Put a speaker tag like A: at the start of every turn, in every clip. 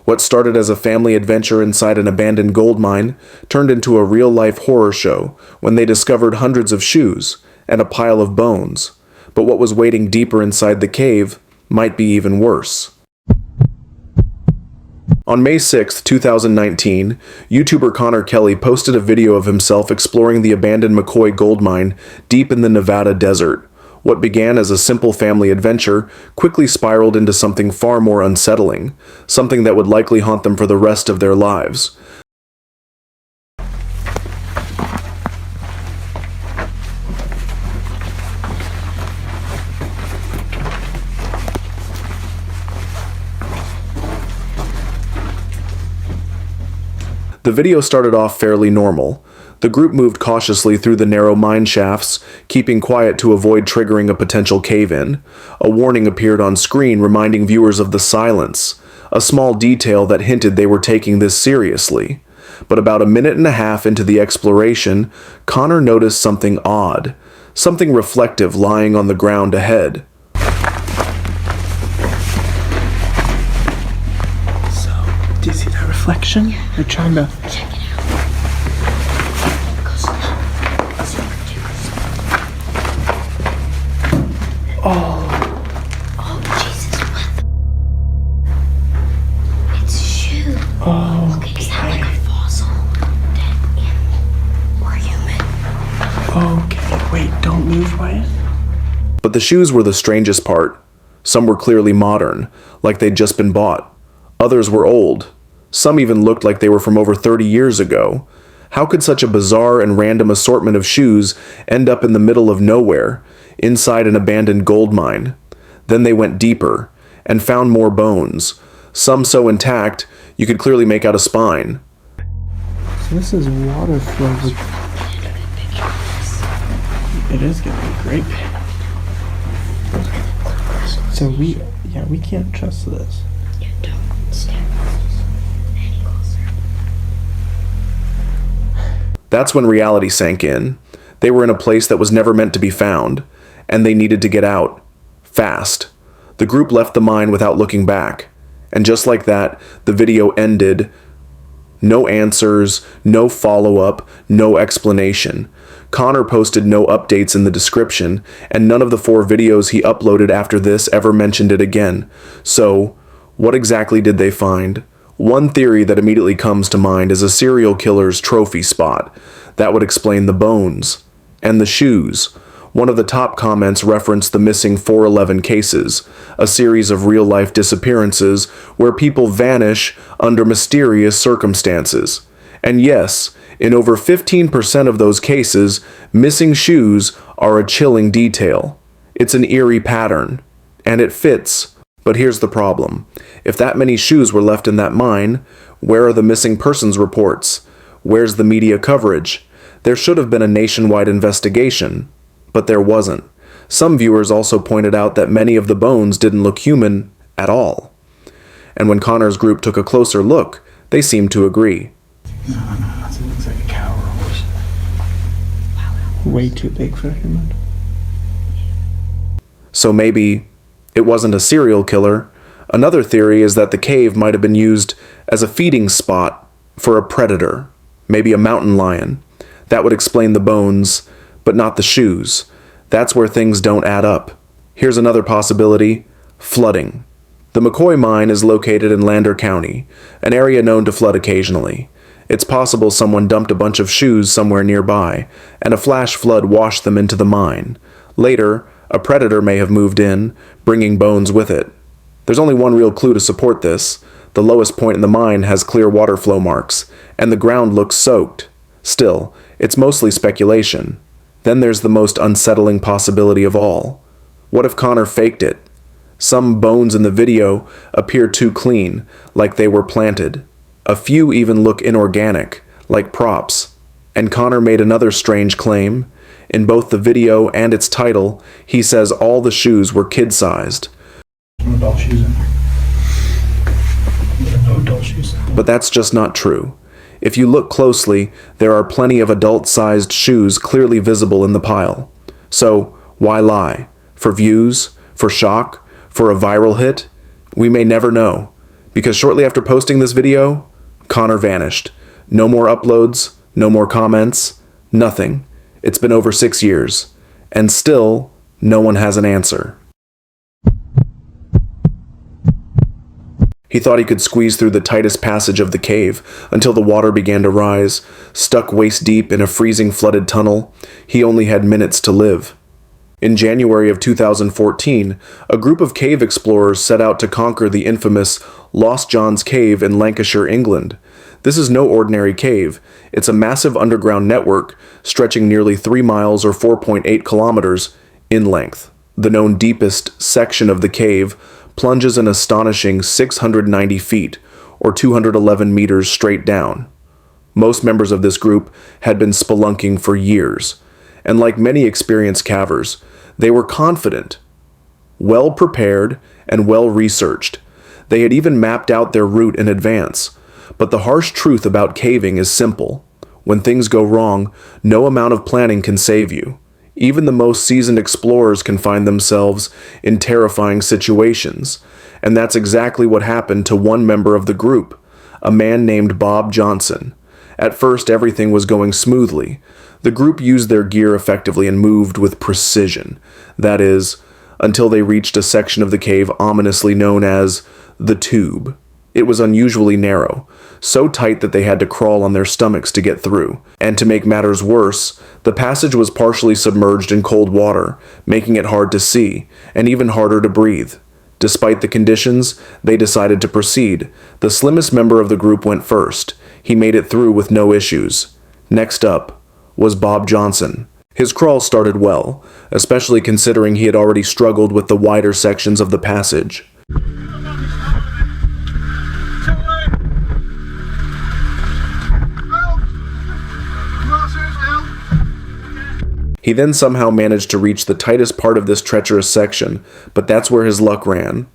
A: What started as a family adventure inside an abandoned gold mine turned into a real-life horror show when they discovered hundreds of shoes and a pile of bones. But what was waiting deeper inside the cave might be even worse. On May 6, 2019, YouTuber Connor Kelly posted a video of himself exploring the abandoned McCoy gold mine deep in the Nevada desert. What began as a simple family adventure quickly spiraled into something far more unsettling, something that would likely haunt them for the rest of their lives. The video started off fairly normal. The group moved cautiously through the narrow mine shafts, keeping quiet to avoid triggering a potential cave-in. A warning appeared on screen reminding viewers of the silence, a small detail that hinted they were taking this seriously. But about a minute and a half into the exploration, Connor noticed something odd, something reflective lying on the ground ahead.
B: Do you see that reflection?
C: Yeah.
B: They're trying to...
C: Check it out. Oh, Jesus, what the... It's a shoe.
B: Oh,
C: Look, is that like a fossil? Dead animal? Or human?
B: okay. Wait, don't move, Wyatt.
A: But the shoes were the strangest part. Some were clearly modern, like they'd just been bought. Others were old. Some even looked like they were from over 30 years ago. How could such a bizarre and random assortment of shoes end up in the middle of nowhere, inside an abandoned gold mine? Then they went deeper, and found more bones, some so intact you could clearly make out a spine.
B: So this is water flow. It is gonna be great. So we can't trust this.
C: Yeah, don't step any closer.
A: That's when reality sank in. They were in a place that was never meant to be found, and they needed to get out. Fast. The group left the mine without looking back. And just like that, the video ended. No answers, no follow-up, no explanation. Connor posted no updates in the description, and none of the 4 videos he uploaded after this ever mentioned it again. So, what exactly did they find? One theory that immediately comes to mind is a serial killer's trophy spot. That would explain the bones. And the shoes. One of the top comments referenced the missing 411 cases, a series of real-life disappearances where people vanish under mysterious circumstances. And yes, in over 15% of those cases, missing shoes are a chilling detail. It's an eerie pattern. And it fits. But here's the problem. If that many shoes were left in that mine, where are the missing persons reports? Where's the media coverage? There should have been a nationwide investigation. But there wasn't. Some viewers also pointed out that many of the bones didn't look human at all. And when Connor's group took a closer look, they seemed to agree.
B: No, it looks like a cow or a horse. Way too big for a human.
A: So maybe it wasn't a serial killer. Another theory is that the cave might have been used as a feeding spot for a predator, maybe a mountain lion. That would explain the bones, but not the shoes. That's where things don't add up. Here's another possibility: flooding. The McCoy mine is located in Lander County, an area known to flood occasionally. It's possible someone dumped a bunch of shoes somewhere nearby, and a flash flood washed them into the mine. Later, a predator may have moved in, bringing bones with it. There's only one real clue to support this. The lowest point in the mine has clear water flow marks, and the ground looks soaked. Still, it's mostly speculation. Then there's the most unsettling possibility of all. What if Connor faked it? Some bones in the video appear too clean, like they were planted. A few even look inorganic, like props. And Connor made another strange claim. In both the video and its title, he says all the shoes were kid-sized.
B: No adult shoes in there. No adult shoes.
A: But that's just not true. If you look closely, there are plenty of adult-sized shoes clearly visible in the pile. So, why lie? For views? For shock? For a viral hit? We may never know. Because shortly after posting this video, Connor vanished. No more uploads, no more comments, nothing. It's been over 6 years, and still, no one has an answer. He thought he could squeeze through the tightest passage of the cave until the water began to rise. Stuck waist deep in a freezing flooded tunnel, he only had minutes to live. In January of 2014, a group of cave explorers set out to conquer the infamous Lost John's Cave in Lancashire, England. This is no ordinary cave. It's a massive underground network stretching nearly 3 miles or 4.8 kilometers in length. The known deepest section of the cave plunges an astonishing 690 feet, or 211 meters straight down. Most members of this group had been spelunking for years, and like many experienced cavers, they were confident, well prepared, and well researched. They had even mapped out their route in advance. But the harsh truth about caving is simple. When things go wrong, no amount of planning can save you. Even the most seasoned explorers can find themselves in terrifying situations. And that's exactly what happened to one member of the group, a man named Bob Johnson. At first, everything was going smoothly. The group used their gear effectively and moved with precision. That is, until they reached a section of the cave ominously known as the Tube. It was unusually narrow, so tight that they had to crawl on their stomachs to get through. And to make matters worse, the passage was partially submerged in cold water, making it hard to see, and even harder to breathe. Despite the conditions, they decided to proceed. The slimmest member of the group went first. He made it through with no issues. Next up was Bob Johnson. His crawl started well, especially considering he had already struggled with the wider sections of the passage. He then somehow managed to reach the tightest part of this treacherous section, but that's where his luck ran.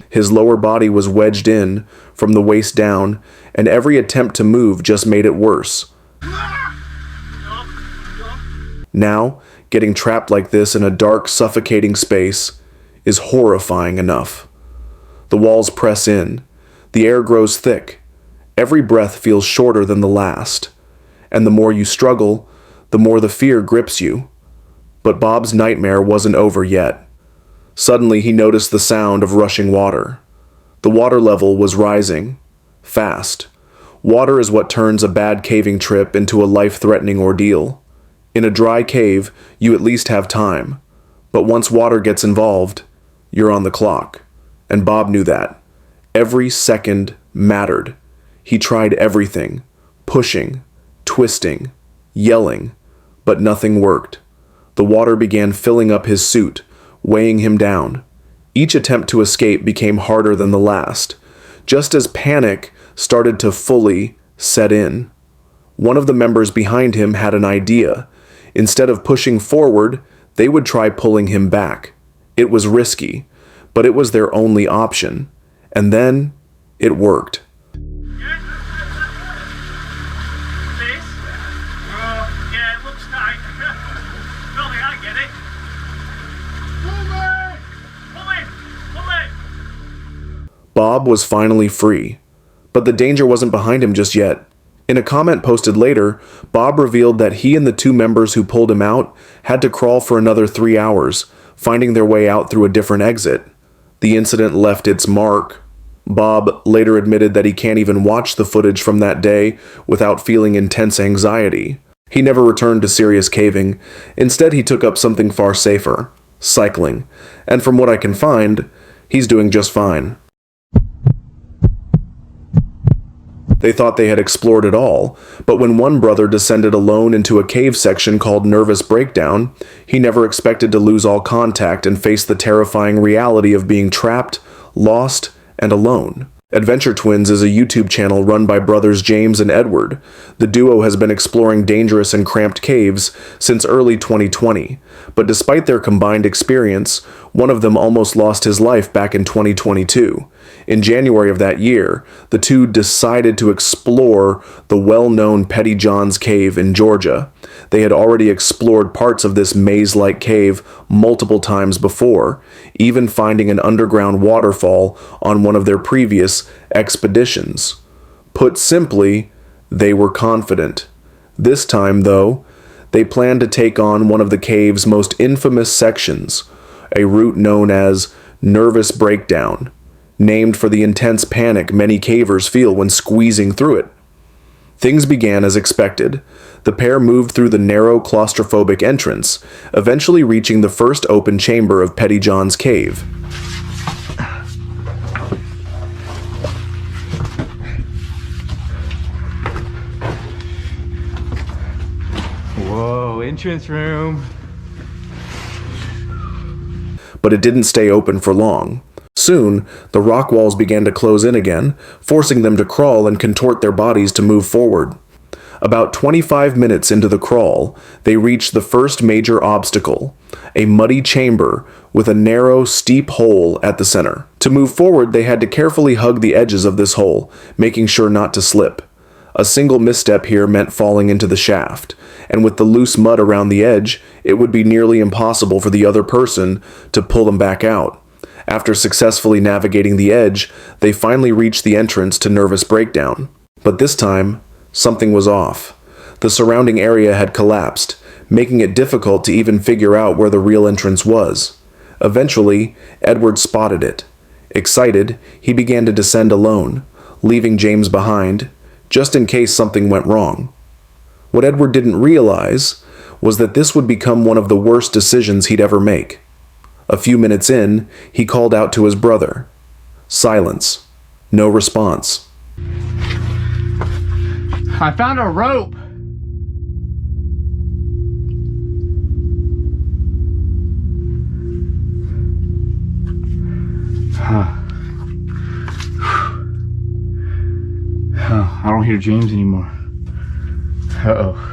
A: His lower body was wedged in from the waist down, and every attempt to move just made it worse. Now, getting trapped like this in a dark, suffocating space is horrifying enough. The walls press in. The air grows thick. Every breath feels shorter than the last. And the more you struggle, the more the fear grips you. But Bob's nightmare wasn't over yet. Suddenly, he noticed the sound of rushing water. The water level was rising. Fast. Water is what turns a bad caving trip into a life-threatening ordeal. In a dry cave, you at least have time. But once water gets involved, you're on the clock. And Bob knew that. Every second mattered. He tried everything. Pushing, twisting, yelling. But nothing worked. The water began filling up his suit, weighing him down. Each attempt to escape became harder than the last, just as panic started to fully set in. One of the members behind him had an idea. Instead of pushing forward, they would try pulling him back. It was risky, but it was their only option. And then, it worked. Bob was finally free, but the danger wasn't behind him just yet. In a comment posted later, Bob revealed that he and the 2 members who pulled him out had to crawl for another 3 hours, finding their way out through a different exit. The incident left its mark. Bob later admitted that he can't even watch the footage from that day without feeling intense anxiety. He never returned to serious caving. Instead, he took up something far safer, cycling. And from what I can find, he's doing just fine. They thought they had explored it all, but when one brother descended alone into a cave section called Nervous Breakdown, he never expected to lose all contact and face the terrifying reality of being trapped, lost, and alone. Adventure Twins is a YouTube channel run by brothers James and Edward. The duo has been exploring dangerous and cramped caves since early 2020, but despite their combined experience, one of them almost lost his life back in 2022. In January of that year, the two decided to explore the well-known Petty John's Cave in Georgia. They had already explored parts of this maze-like cave multiple times before, even finding an underground waterfall on one of their previous expeditions. Put simply, they were confident. This time, though, they planned to take on one of the cave's most infamous sections, a route known as nervous breakdown, named for the intense panic many cavers feel when squeezing through it. Things began as expected. The pair moved through the narrow claustrophobic entrance, eventually reaching the first open chamber of Petty John's Cave.
B: Whoa, entrance room.
A: But it didn't stay open for long. Soon, the rock walls began to close in again, forcing them to crawl and contort their bodies to move forward. About 25 minutes into the crawl, they reached the first major obstacle, a muddy chamber with a narrow, steep hole at the center. To move forward, they had to carefully hug the edges of this hole, making sure not to slip. A single misstep here meant falling into the shaft, and with the loose mud around the edge, it would be nearly impossible for the other person to pull them back out. After successfully navigating the edge, they finally reached the entrance to Nervous Breakdown. But this time, something was off. The surrounding area had collapsed, making it difficult to even figure out where the real entrance was. Eventually, Edward spotted it. Excited, he began to descend alone, leaving James behind, just in case something went wrong. What Edward didn't realize was that this would become one of the worst decisions he'd ever make. A few minutes in, he called out to his brother. Silence. No response.
B: I found a rope. I don't hear James anymore. Uh-oh.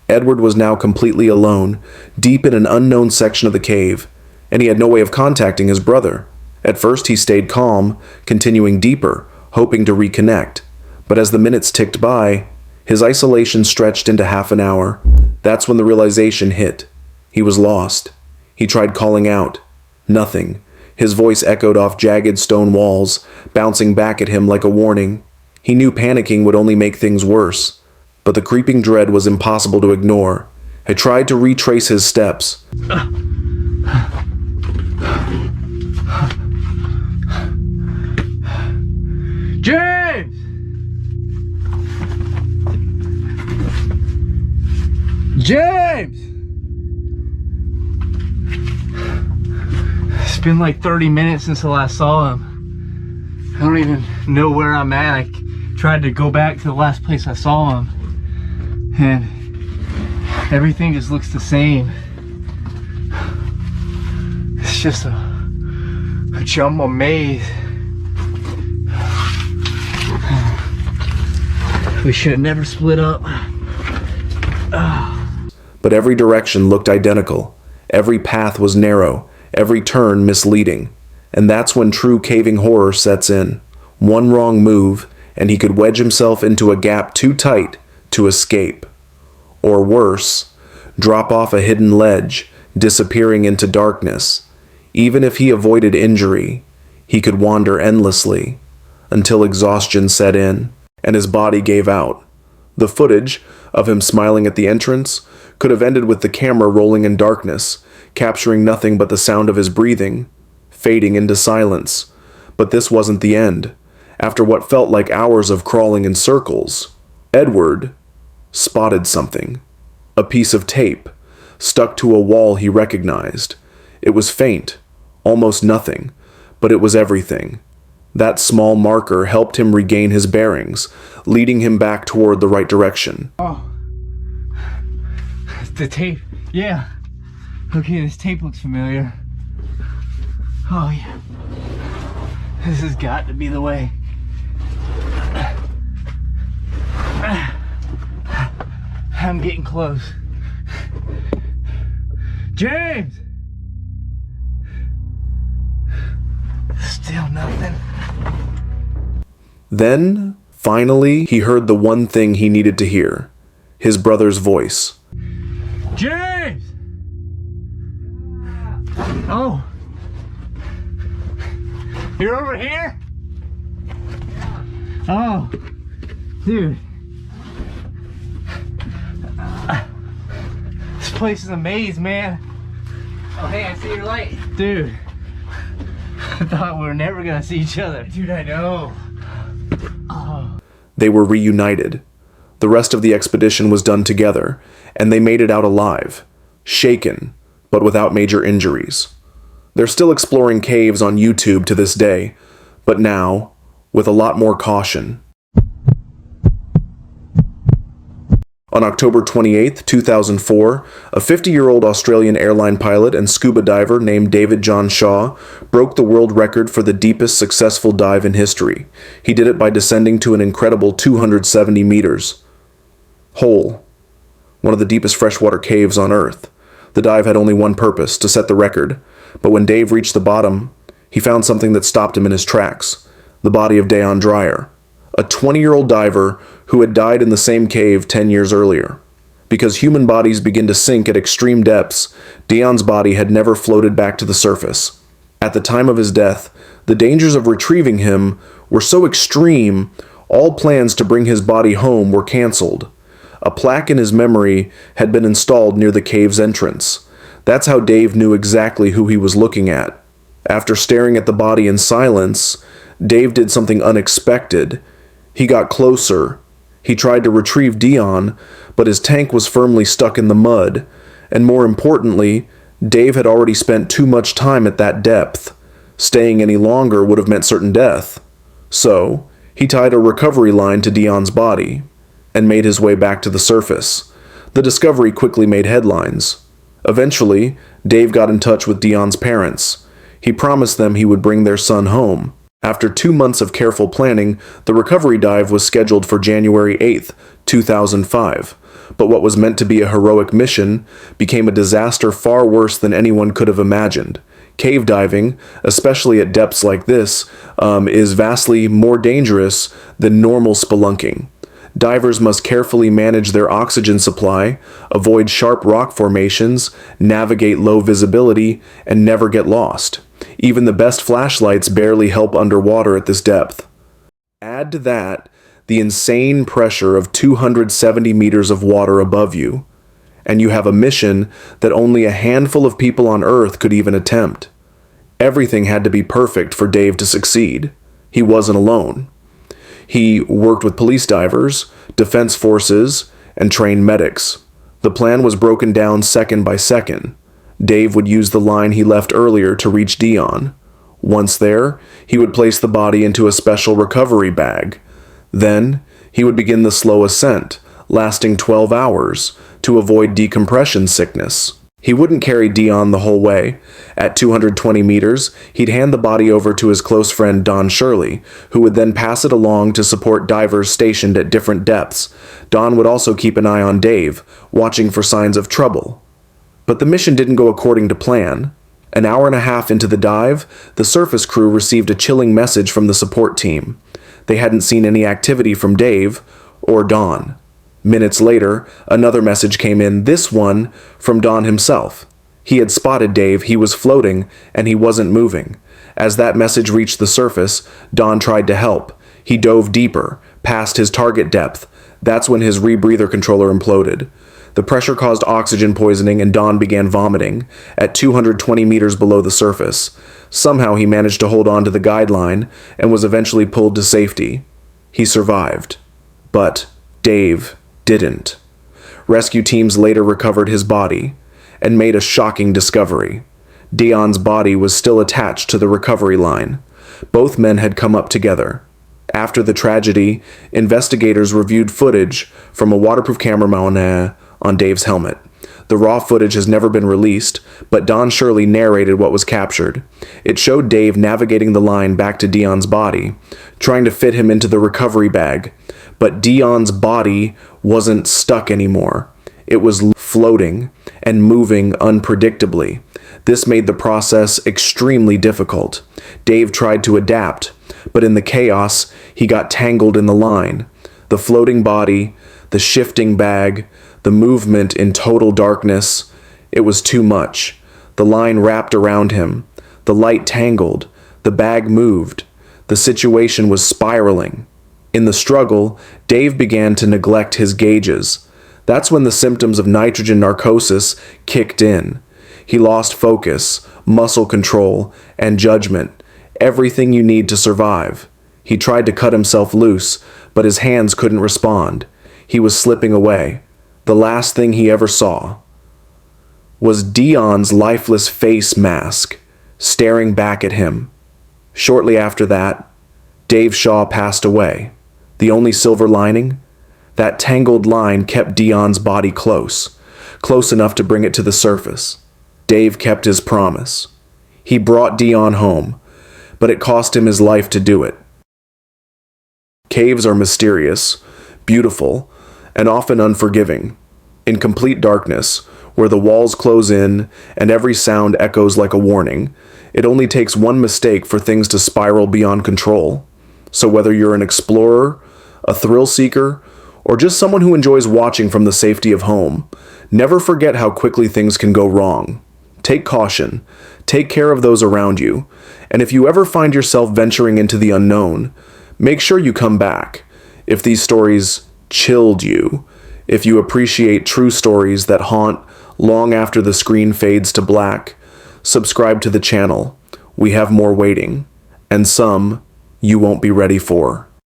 A: Edward was now completely alone, deep in an unknown section of the cave, and he had no way of contacting his brother. At first he stayed calm, continuing deeper, hoping to reconnect. But as the minutes ticked by, his isolation stretched into half an hour. That's when the realization hit. He was lost. He tried calling out. Nothing. His voice echoed off jagged stone walls, bouncing back at him like a warning. He knew panicking would only make things worse. But the creeping dread was impossible to ignore. I tried to retrace his steps.
B: James! James! It's been like 30 minutes since I last saw him. I don't even know where I'm at. I tried to go back to the last place I saw him, and everything just looks the same. It's just a jumble maze. We should have never split up.
A: But every direction looked identical. Every path was narrow, every turn misleading. And that's when true caving horror sets in. One wrong move, and he could wedge himself into a gap too tight to escape. Or worse, drop off a hidden ledge, disappearing into darkness. Even if he avoided injury, he could wander endlessly, until exhaustion set in, and his body gave out. The footage of him smiling at the entrance could have ended with the camera rolling in darkness, capturing nothing but the sound of his breathing, fading into silence. But this wasn't the end. After what felt like hours of crawling in circles, Edward spotted something. A piece of tape, stuck to a wall he recognized. It was faint, almost nothing, but it was everything. That small marker helped him regain his bearings, leading him back toward the right direction.
B: Oh. The tape. Yeah. Okay, this tape looks familiar. Oh, yeah. This has got to be the way. I'm getting close. James! Still nothing.
A: Then, finally, he heard the one thing he needed to hear. His brother's voice.
B: James! Oh. You're over here? Oh. Dude. This place is a maze, man.
D: Oh, hey, I see your light.
B: Dude. I thought we were never gonna see each other.
D: Dude, I know.
B: Oh.
A: They were reunited. The rest of the expedition was done together, and they made it out alive, shaken, but without major injuries. They're still exploring caves on YouTube to this day, but now, with a lot more caution. On October 28, 2004, a 50-year-old Australian airline pilot and scuba diver named David John Shaw broke the world record for the deepest successful dive in history. He did it by descending to an incredible 270 meters. Hole, one of the deepest freshwater caves on Earth. The dive had only one purpose, to set the record, but when Dave reached the bottom, he found something that stopped him in his tracks, the body of Deon Dreyer, a 20-year-old diver who had died in the same cave 10 years earlier. Because human bodies begin to sink at extreme depths, Deon's body had never floated back to the surface. At the time of his death, the dangers of retrieving him were so extreme, all plans to bring his body home were canceled. A plaque in his memory had been installed near the cave's entrance. That's how Dave knew exactly who he was looking at. After staring at the body in silence, Dave did something unexpected. He got closer. He tried to retrieve Deon, but his tank was firmly stuck in the mud, and more importantly, Dave had already spent too much time at that depth. Staying any longer would have meant certain death. So, he tied a recovery line to Deon's body, and made his way back to the surface. The discovery quickly made headlines. Eventually, Dave got in touch with Deon's parents. He promised them he would bring their son home. After 2 months of careful planning, the recovery dive was scheduled for January 8th, 2005. But what was meant to be a heroic mission became a disaster far worse than anyone could have imagined. Cave diving, especially at depths like this, is vastly more dangerous than normal spelunking. Divers must carefully manage their oxygen supply, avoid sharp rock formations, navigate low visibility, and never get lost. Even the best flashlights barely help underwater at this depth. Add to that the insane pressure of 270 meters of water above you, and you have a mission that only a handful of people on Earth could even attempt. Everything had to be perfect for Dave to succeed. He wasn't alone. He worked with police divers, defense forces, and trained medics. The plan was broken down second by second. Dave would use the line he left earlier to reach Deon. Once there, he would place the body into a special recovery bag. Then, he would begin the slow ascent, lasting 12 hours, to avoid decompression sickness. He wouldn't carry Deon the whole way. At 220 meters, he'd hand the body over to his close friend Don Shirley, who would then pass it along to support divers stationed at different depths. Don would also keep an eye on Dave, watching for signs of trouble. But the mission didn't go according to plan. An hour and a half into the dive, the surface crew received a chilling message from the support team. They hadn't seen any activity from Dave or Don. Minutes later, another message came in, this one from Don himself. He had spotted Dave, he was floating, and he wasn't moving. As that message reached the surface, Don tried to help. He dove deeper, past his target depth. That's when his rebreather controller imploded. The pressure caused oxygen poisoning and Don began vomiting at 220 meters below the surface. Somehow he managed to hold on to the guideline and was eventually pulled to safety. He survived. But Dave didn't. Rescue teams later recovered his body and made a shocking discovery. Deon's body was still attached to the recovery line. Both men had come up together. After the tragedy, investigators reviewed footage from a waterproof camera mount on Dave's helmet. The raw footage has never been released, but Don Shirley narrated what was captured. It showed Dave navigating the line back to Dion's body, trying to fit him into the recovery bag. But Dion's body wasn't stuck anymore. It was floating and moving unpredictably. This made the process extremely difficult. Dave tried to adapt, but in the chaos, he got tangled in the line. The floating body, the shifting bag, the movement in total darkness. It was too much. The line wrapped around him. The light tangled. The bag moved. The situation was spiraling. In the struggle, Dave began to neglect his gauges. That's when the symptoms of nitrogen narcosis kicked in. He lost focus, muscle control, and judgment. Everything you need to survive. He tried to cut himself loose, but his hands couldn't respond. He was slipping away. The last thing he ever saw was Dion's lifeless face mask staring back at him. Shortly after that, Dave Shaw passed away. The only silver lining? That tangled line kept Dion's body close enough to bring it to the surface. Dave kept his promise. He brought Dion home, but it cost him his life to do it. Caves are mysterious, beautiful, and often unforgiving. In complete darkness, where the walls close in and every sound echoes like a warning, it only takes one mistake for things to spiral beyond control. So whether you're an explorer, a thrill seeker, or just someone who enjoys watching from the safety of home, never forget how quickly things can go wrong. Take caution, take care of those around you, and if you ever find yourself venturing into the unknown, make sure you come back. If these stories chilled you, if you appreciate true stories that haunt long after the screen fades to black, subscribe to the channel. We have more waiting, and some you won't be ready for.